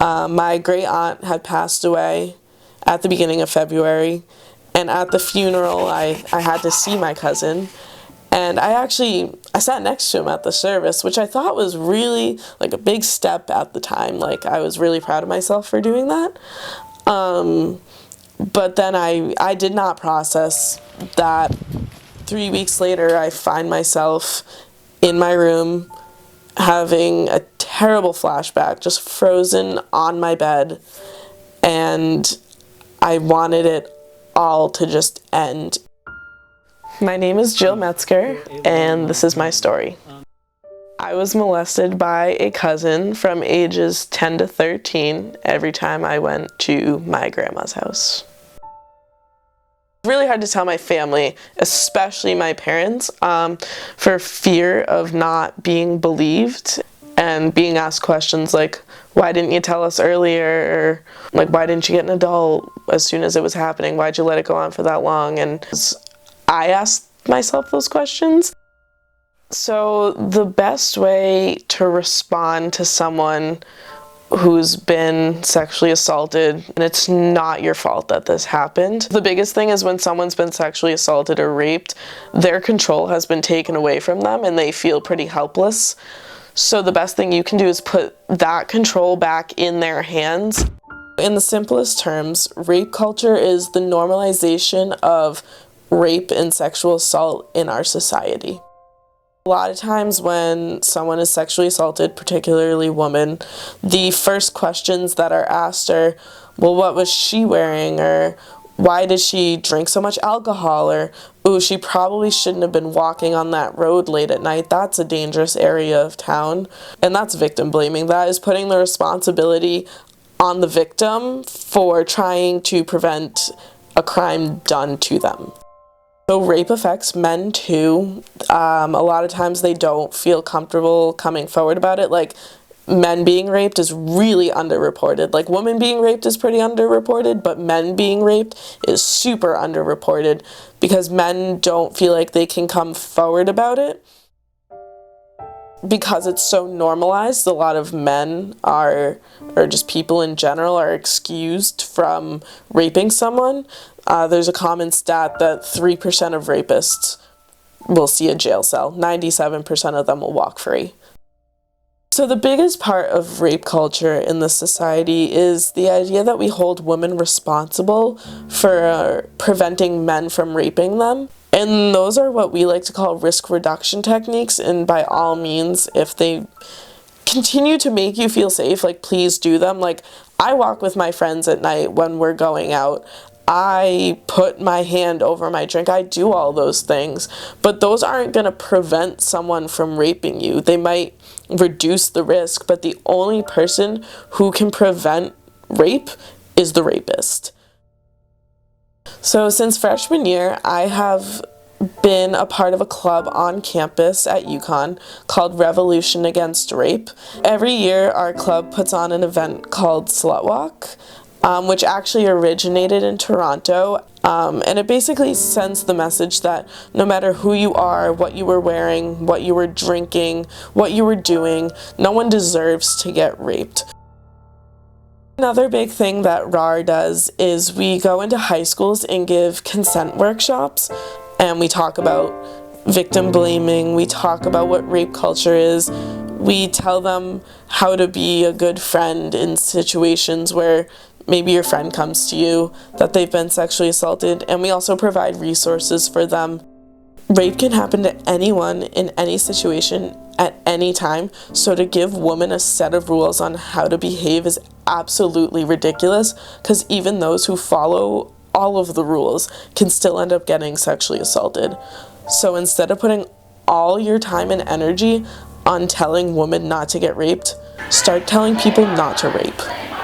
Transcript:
My great aunt had passed away at the beginning of February, and at the funeral I had to see my cousin, and I sat next to him at the service, which I thought was really like a big step at the time. Like, I was really proud of myself for doing that. But then I did not process that 3 weeks later I find myself in my room having a terrible flashback, just frozen on my bed, and I wanted it all to just end. My name is Jill Metzger, and this is my story. I was molested by a cousin from ages 10 to 13 every time I went to my grandma's house. It's really hard to tell my family, especially my parents, for fear of not being believed and being asked questions like, why didn't you tell us earlier? Or like, why didn't you get an adult as soon as it was happening? Why'd you let it go on for that long? And I asked myself those questions. So the best way to respond to someone who's been sexually assaulted, and it's not your fault that this happened. The biggest thing is when someone's been sexually assaulted or raped, their control has been taken away from them and they feel pretty helpless. So the best thing you can do is put that control back in their hands. In the simplest terms, rape culture is the normalization of rape and sexual assault in our society. A lot of times when someone is sexually assaulted, particularly women, the first questions that are asked are, well, what was she wearing? Or why did she drink so much alcohol? Or, ooh, she probably shouldn't have been walking on that road late at night. That's a dangerous area of town. And that's victim blaming. That is putting the responsibility on the victim for trying to prevent a crime done to them. So rape affects men too. A lot of times they don't feel comfortable coming forward about it. Like, men being raped is really underreported. Like, women being raped is pretty underreported, but men being raped is super underreported because men don't feel like they can come forward about it. Because it's so normalized, a lot of men or just people in general, are excused from raping someone. There's a common stat that 3% of rapists will see a jail cell. 97% of them will walk free. So the biggest part of rape culture in this society is the idea that we hold women responsible for preventing men from raping them. And those are what we like to call risk reduction techniques. And by all means, if they continue to make you feel safe, like, please do them. Like, I walk with my friends at night when we're going out. I put my hand over my drink. I do all those things. But those aren't going to prevent someone from raping you. They might reduce the risk, but the only person who can prevent rape is the rapist. So since freshman year, I have been a part of a club on campus at UConn called Revolution Against Rape. Every year, our club puts on an event called Slut Walk, which actually originated in Toronto. And it basically sends the message that no matter who you are, what you were wearing, what you were drinking, what you were doing, no one deserves to get raped. Another big thing that RAR does is we go into high schools and give consent workshops, and we talk about victim blaming, we talk about what rape culture is, we tell them how to be a good friend in situations where maybe your friend comes to you that they've been sexually assaulted, and we also provide resources for them. Rape can happen to anyone in any situation at any time, so to give women a set of rules on how to behave is absolutely ridiculous, because even those who follow all of the rules can still end up getting sexually assaulted. So instead of putting all your time and energy on telling women not to get raped, start telling people not to rape.